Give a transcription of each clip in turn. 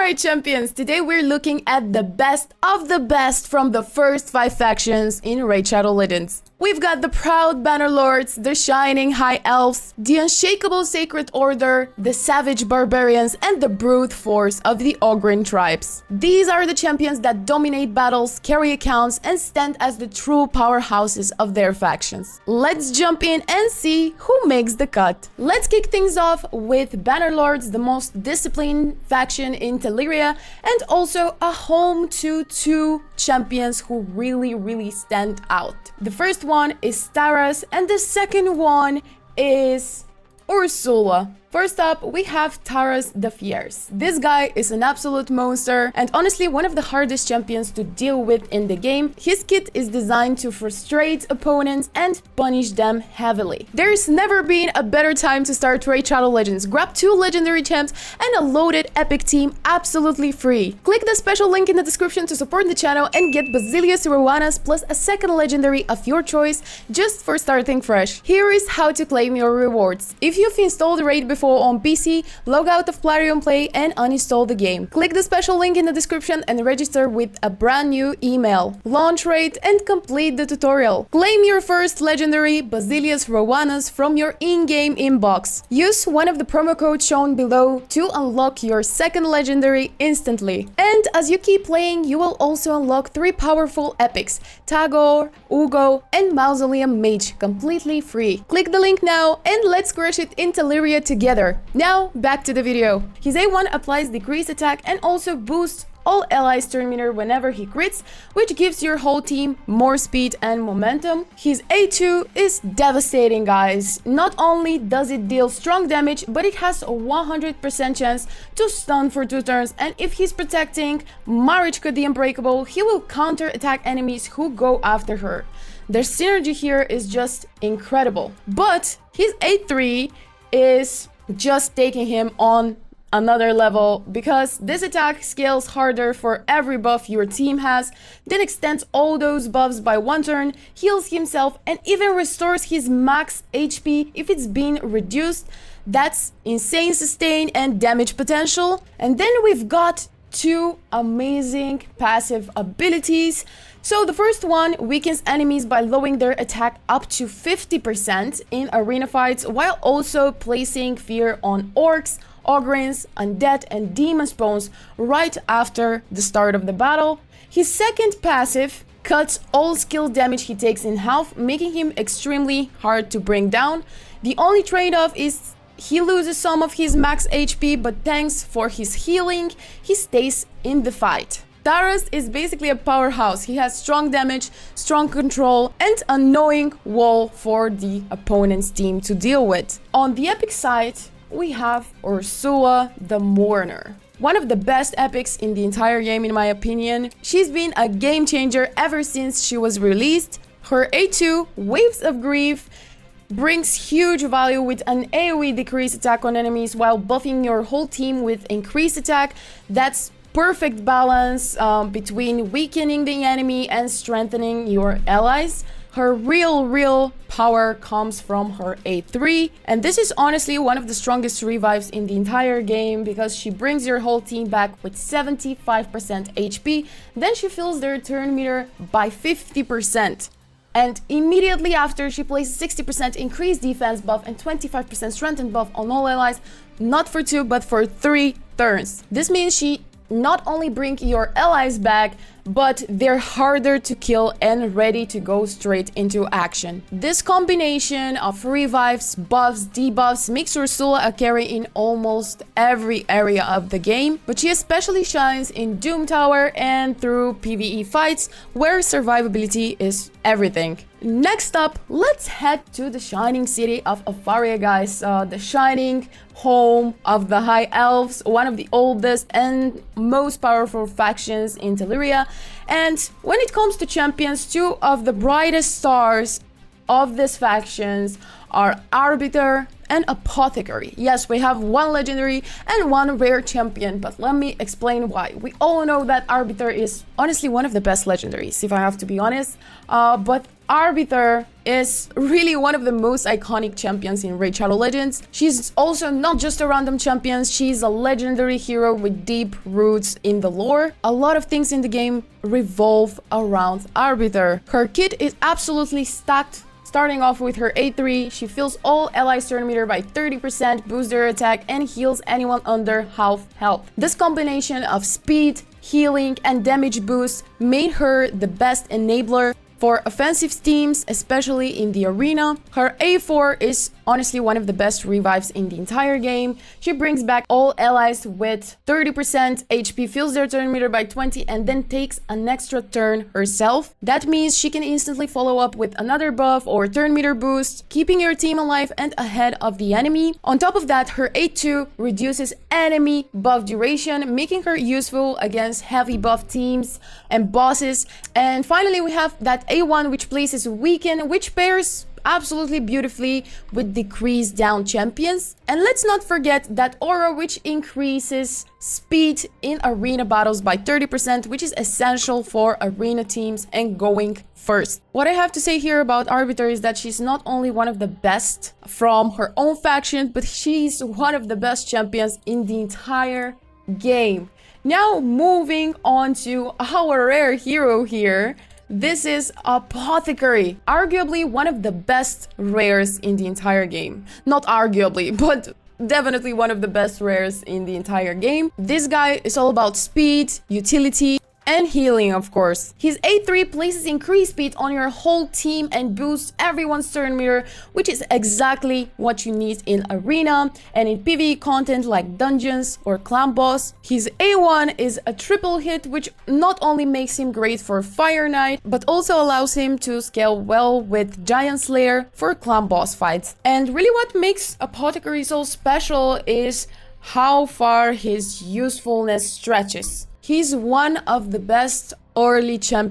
Alright champions, today we're looking at the best of the best from the first 5 factions in Raid Shadow Legends. We've got the Proud Bannerlords, the Shining High Elves, the Unshakable Sacred Order, the Savage Barbarians, and the Brute Force of the Ogryn tribes. These are the champions that dominate battles, carry accounts, and stand as the true powerhouses of their factions. Let's jump in and see who makes the cut. Let's kick things off with Bannerlords, the most disciplined faction in Teleria, and also a home to 2 champions who really stand out. The first one is Taras and the second one is Ursula. First up, we have Taras the Fierce. This guy is an absolute monster and honestly one of the hardest champions to deal with in the game. His kit is designed to frustrate opponents and punish them heavily. There's never been a better time to start Raid Shadow Legends. Grab 2 legendary champs and a loaded epic team absolutely free. Click the special link in the description to support the channel and get Basilius Rowanas plus a second legendary of your choice just for starting fresh. Here is how to claim your rewards. If you've installed Raid before on PC, log out of Plarium Play and uninstall the game. Click the special link in the description and register with a brand new email. Launch Raid and complete the tutorial. Claim your first legendary Basilius Rowanas from your in-game inbox. Use one of the promo codes shown below to unlock your second legendary instantly. And as you keep playing, you will also unlock 3 powerful epics, Tagore, Ugo, and Mausoleum Mage, completely free. Click the link now and let's crush it in Teleria together. Now, back to the video. His A1 applies decreased attack and also boosts all allies turn meter whenever he crits, which gives your whole team more speed and momentum. His A2 is devastating, guys. Not only does it deal strong damage, but it has a 100% chance to stun for 2 turns, and if he's protecting Marichka the Unbreakable, he will counter attack enemies who go after her. Their synergy here is just incredible. But his A3 is just taking him on another level because this attack scales harder for every buff your team has, then extends all those buffs by 1 turn, heals himself, and even restores his max HP if it's been reduced. That's insane sustain and damage potential. And then we've got 2 amazing passive abilities. So the first one weakens enemies by lowering their attack up to 50% in arena fights, while also placing fear on orcs, ogryns, undead, and demon spawns right after the start of the battle. His second passive cuts all skill damage he takes in half, making him extremely hard to bring down. The only trade-off is he loses some of his max HP, but thanks for his healing, he stays in the fight. Taras is basically a powerhouse. He has strong damage, strong control, and a annoying wall for the opponent's team to deal with. On the epic side, we have Ursula the Mourner. One of the best epics in the entire game in my opinion. She's been a game changer ever since she was released. Her A2, Waves of Grief, brings huge value with an AoE decreased attack on enemies while buffing your whole team with increased attack. That's perfect balance between weakening the enemy and strengthening your allies. Her real power comes from her A3, and this is honestly one of the strongest revives in the entire game because she brings your whole team back with 75% HP, then she fills their turn meter by 50%. And immediately after, she places 60% increased defense buff and 25% strengthened buff on all allies, not for 2 but for 3 turns. This means she not only bring your allies back, but they're harder to kill and ready to go straight into action. This combination of revives, buffs, debuffs makes Ursula a carry in almost every area of the game, but she especially shines in Doom Tower and through PvE fights where survivability is everything. Next up, let's head to the Shining City of Afaria, guys. The Shining home of the High Elves, one of the oldest and most powerful factions in Teleria. And when it comes to champions, 2 of the brightest stars of these factions are Arbiter and Apothecary. Yes, we have 1 legendary and 1 rare champion, but let me explain why. We all know that Arbiter is honestly one of the best legendaries, if I have to be honest, but Arbiter is really one of the most iconic champions in Raid Shadow Legends. She's also not just a random champion, she's a legendary hero with deep roots in the lore. A lot of things in the game revolve around Arbiter. Her kit is absolutely stacked. Starting off with her A3, she fills all allies' turn meter by 30%, boosts their attack, and heals anyone under half health. This combination of speed, healing, and damage boost made her the best enabler for offensive teams, especially in the arena. Her A4 is honestly one of the best revives in the entire game. She brings back all allies with 30% HP, fills their turn meter by 20, and then takes an extra turn herself. That means she can instantly follow up with another buff or turn meter boost, keeping your team alive and ahead of the enemy. On top of that, her A2 reduces enemy buff duration, making her useful against heavy buff teams and bosses. And finally, we have that A1, which places Weaken, which pairs absolutely beautifully with decrease down champions. And let's not forget that aura, which increases speed in arena battles by 30%, which is essential for arena teams and going first. What I have to say here about Arbiter is that she's not only one of the best from her own faction, but she's one of the best champions in the entire game. Now moving on to our rare hero here. This is Apothecary, arguably one of the best rares in the entire game. Not arguably, but definitely one of the best rares in the entire game. This guy is all about speed, utility, and healing, of course. His A3 places increased speed on your whole team and boosts everyone's turn meter, which is exactly what you need in arena and in PvE content like dungeons or clan boss. His A1 is a triple hit, which not only makes him great for Fire Knight, but also allows him to scale well with Giant Slayer for clan boss fights. And really what makes Apothecary so special is how far his usefulness stretches. He's one of the best early game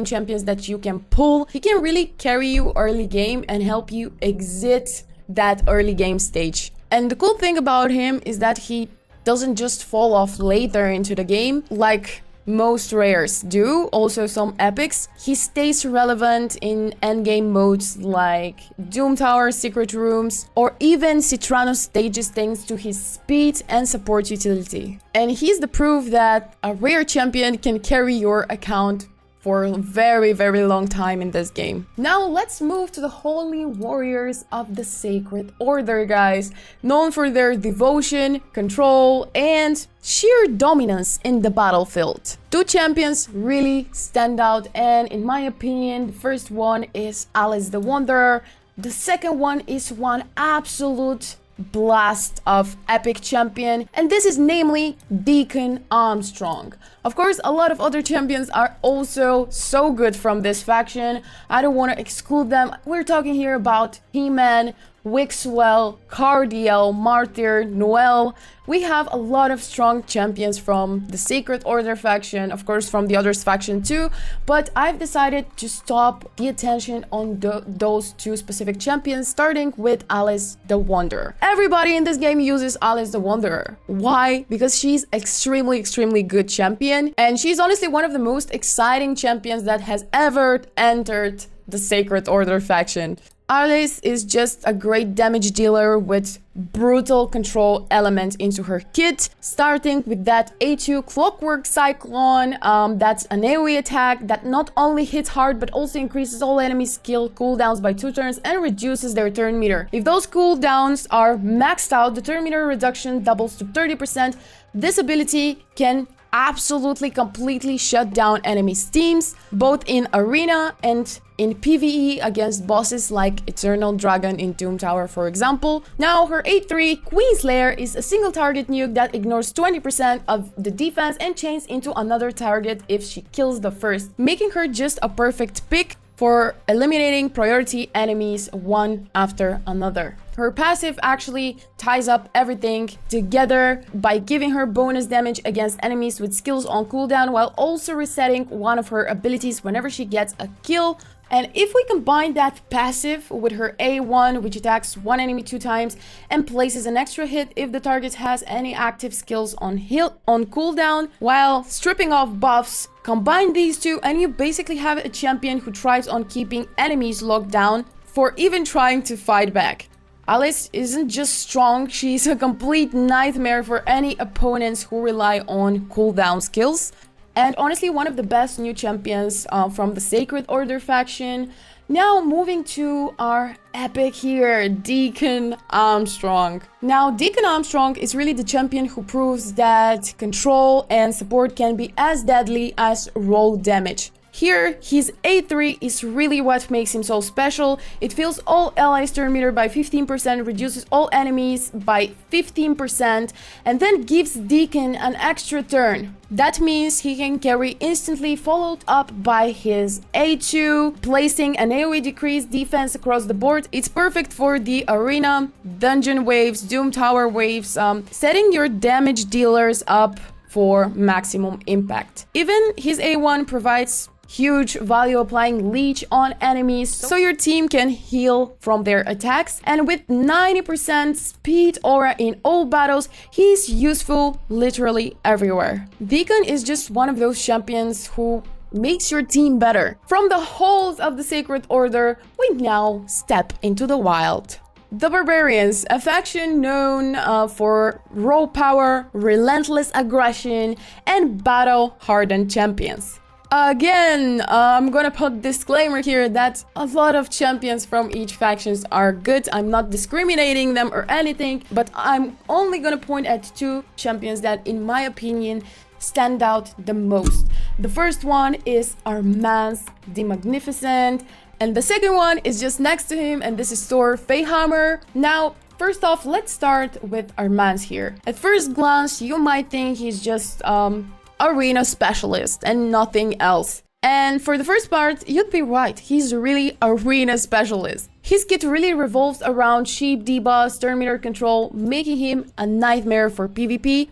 champions that you can pull. He can really carry you early game and help you exit that early game stage. And the cool thing about him is that he doesn't just fall off later into the game like most rares do, also some epics. He stays relevant in endgame modes like Doom Tower, Secret Rooms, or even Citranos stages thanks to his speed and support utility. And he's the proof that a rare champion can carry your account for a very, very long time in this game. Now let's move to the Holy Warriors of the Sacred Order, guys. Known for their devotion, control, and sheer dominance in the battlefield. Two champions really stand out, and in my opinion, the first one is Alice the Wanderer. The second one is one absolute blast of epic champion, and this is namely Deacon Armstrong. Of course, a lot of other champions are also so good from this faction. I don't want to exclude them. We're talking here about He-Man, Wixwell, Cardiel, Martyr, Noel. We have a lot of strong champions from the Sacred Order faction, of course from the others faction too, but I've decided to stop the attention on those two specific champions, starting with Alice the Wanderer. Everybody in this game uses Alice the Wanderer. Why? Because she's extremely good champion, and she's honestly one of the most exciting champions that has ever entered the Sacred Order faction. Alice is just a great damage dealer with brutal control element into her kit, starting with that A2 Clockwork Cyclone. That's an AoE attack that not only hits hard but also increases all enemy skill cooldowns by 2 turns and reduces their turn meter. If those cooldowns are maxed out, the turn meter reduction doubles to 30%. This ability can absolutely completely shut down enemy teams, both in arena and in PvE against bosses like Eternal Dragon in Doom Tower, for example. Now, her A3 Queenslayer is a single target nuke that ignores 20% of the defense and chains into another target if she kills the first, making her just a perfect pick for eliminating priority enemies one after another. Her passive actually ties up everything together by giving her bonus damage against enemies with skills on cooldown, while also resetting one of her abilities whenever she gets a kill And if we combine that passive with her A1, which attacks one enemy 2 times and places an extra hit if the target has any active skills on cooldown, while stripping off buffs, combine these two and you basically have a champion who thrives on keeping enemies locked down for even trying to fight back. Alice isn't just strong, she's a complete nightmare for any opponents who rely on cooldown skills. And honestly, one of the best new champions from the Sacred Order faction. Now moving to our epic here, Deacon Armstrong. Now, Deacon Armstrong is really the champion who proves that control and support can be as deadly as raw damage. Here, his A3 is really what makes him so special. It fills all allies' turn meter by 15%, reduces all enemies by 15%, and then gives Deacon an extra turn. That means he can carry instantly, followed up by his A2, placing an AoE decreased defense across the board. It's perfect for the arena, dungeon waves, doom tower waves, setting your damage dealers up for maximum impact. Even his A1 provides huge value applying leech on enemies so your team can heal from their attacks, and with 90% speed aura in all battles, he's useful literally everywhere. Deacon is just one of those champions who makes your team better. From the halls of the Sacred Order, we now step into the wild. The Barbarians, a faction known for raw power, relentless aggression, and battle-hardened champions. Again, I'm gonna put disclaimer here that a lot of champions from each factions are good. I'm not discriminating them or anything, but I'm only gonna point at 2 champions that, in my opinion, stand out the most. The first one is our man's the Magnificent, and the second one is just next to him, and this is Thor Feyhammer. Now, first off, let's start with our man's here. At first glance, you might think he's just arena specialist and nothing else. And for the first part, you'd be right, he's really arena specialist. His kit really revolves around cheap debuffs, turn meter control, making him a nightmare for PvP.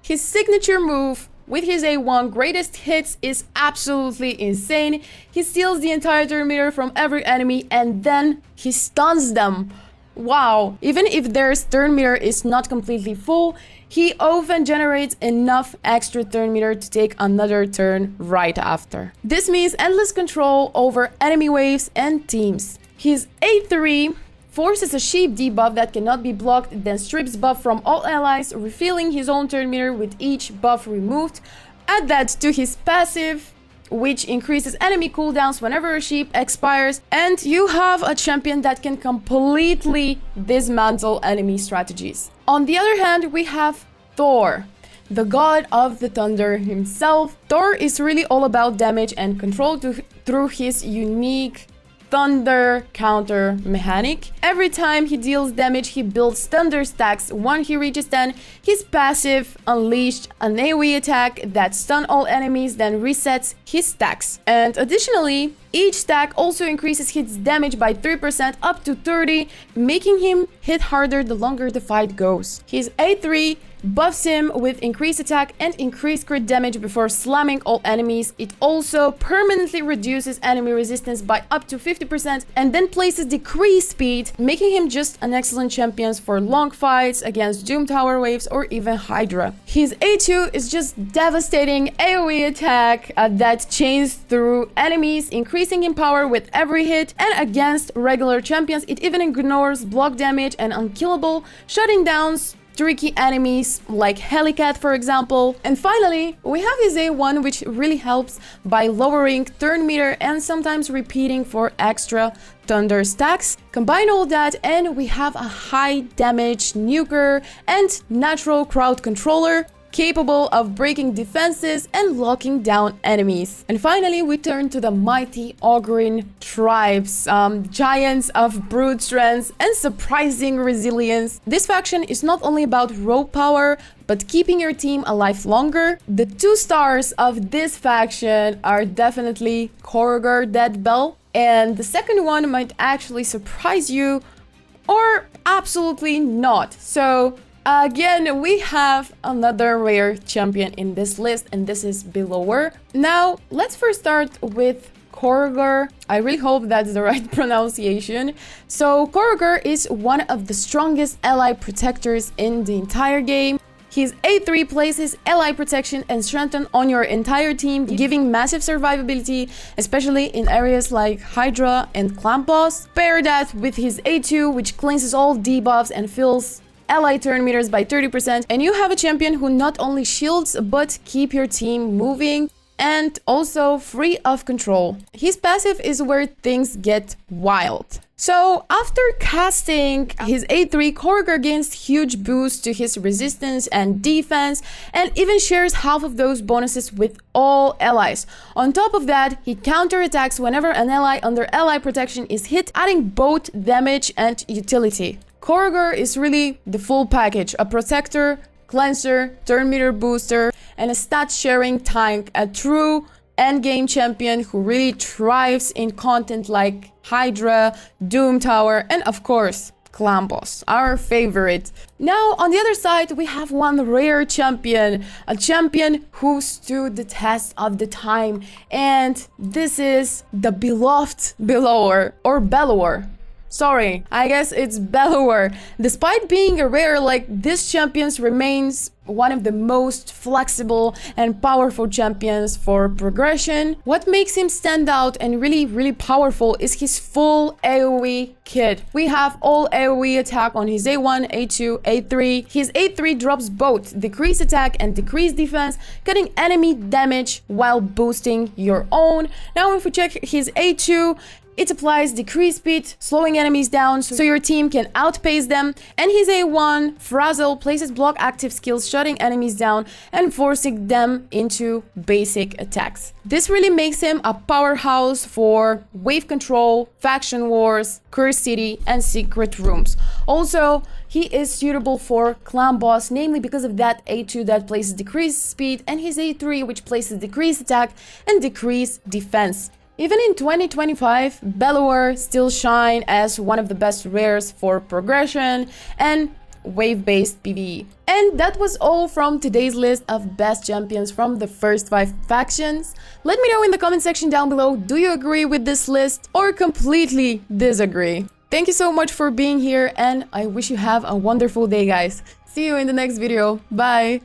His signature move with his A1 greatest hits is absolutely insane. He steals the entire turn meter from every enemy and then he stuns them. Wow, even if their turn meter is not completely full, he often generates enough extra turn meter to take another turn right after. This means endless control over enemy waves and teams. His A3 forces a sheep debuff that cannot be blocked, then strips buff from all allies, refilling his own turn meter with each buff removed. Add that to his passive, which increases enemy cooldowns whenever a sheep expires, and you have a champion that can completely dismantle enemy strategies. On the other hand, we have Thor, the god of the thunder himself. Thor is really all about damage and control through his unique thunder counter mechanic. Every time he deals damage, he builds thunder stacks. When he reaches 10, his passive unleashed an AoE attack that stun all enemies, then resets his stacks. And additionally, each stack also increases his damage by 3% up to 30, making him hit harder the longer the fight goes. His A3 buffs him with increased attack and increased crit damage before slamming all enemies. It also permanently reduces enemy resistance by up to 50% and then places decreased speed, making him just an excellent champion for long fights against Doom Tower waves or even Hydra. His A2 is just devastating AoE attack that chains through enemies, increasing in power with every hit, and against regular champions it even ignores block damage and unkillable, shutting down tricky enemies like Helicat, for example. And finally, we have his A1, which really helps by lowering turn meter and sometimes repeating for extra thunder stacks. Combine all that and we have a high damage nuker and natural crowd controller capable of breaking defenses and locking down enemies. And finally, we turn to the mighty Ogryn tribes, giants of brute strength and surprising resilience. This faction is not only about raw power, but keeping your team alive longer. The 2 stars of this faction are definitely Korgar Deadbell, and the second one might actually surprise you, or absolutely not. So again, we have another rare champion in this list, and this is Belower. Now, let's first start with Korogor. I really hope that's the right pronunciation. So Korogor is one of the strongest ally protectors in the entire game. His A3 places ally protection and strengthen on your entire team, giving massive survivability, especially in areas like Hydra and Clamp Boss. Pair that with his A2, which cleanses all debuffs and fills ally turn meters by 30%, and you have a champion who not only shields but keep your team moving and also free of control. His passive is where things get wild. So after casting his A3, Korogor gains huge boosts to his resistance and defense, and even shares half of those bonuses with all allies. On top of that, he counterattacks whenever an ally under ally protection is hit, adding both damage and utility. Korogor is really the full package: a protector, cleanser, turn meter booster, and a stat sharing tank, a true endgame champion who really thrives in content like Hydra, Doom Tower, and of course Clamp Boss, our favorite. Now on the other side we have one rare champion, a champion who stood the test of the time, and this is the beloved Bellower, or Bellower. Sorry, I guess it's Bellower. Despite being a rare, like, this champion remains one of the most flexible and powerful champions for progression. What makes him stand out and really powerful is his full AoE kit. We have all AoE attack on his A1, A2, A3. His A3 drops both decreased attack and decreased defense, cutting enemy damage while boosting your own. Now if we check his A2, it applies decreased speed, slowing enemies down so your team can outpace them. And his A1, Frazzle, places block active skills, shutting enemies down and forcing them into basic attacks. This really makes him a powerhouse for wave control, faction wars, Curse City, and secret rooms. Also, he is suitable for Clamp Boss, namely because of that A2 that places decreased speed, and his A3, which places decreased attack and decreased defense. Even in 2025, Bellower still shine as one of the best rares for progression and wave-based PvE. And that was all from today's list of best champions from the first 5 factions. Let me know in the comment section down below, do you agree with this list or completely disagree? Thank you so much for being here, and I wish you have a wonderful day, guys. See you in the next video. Bye!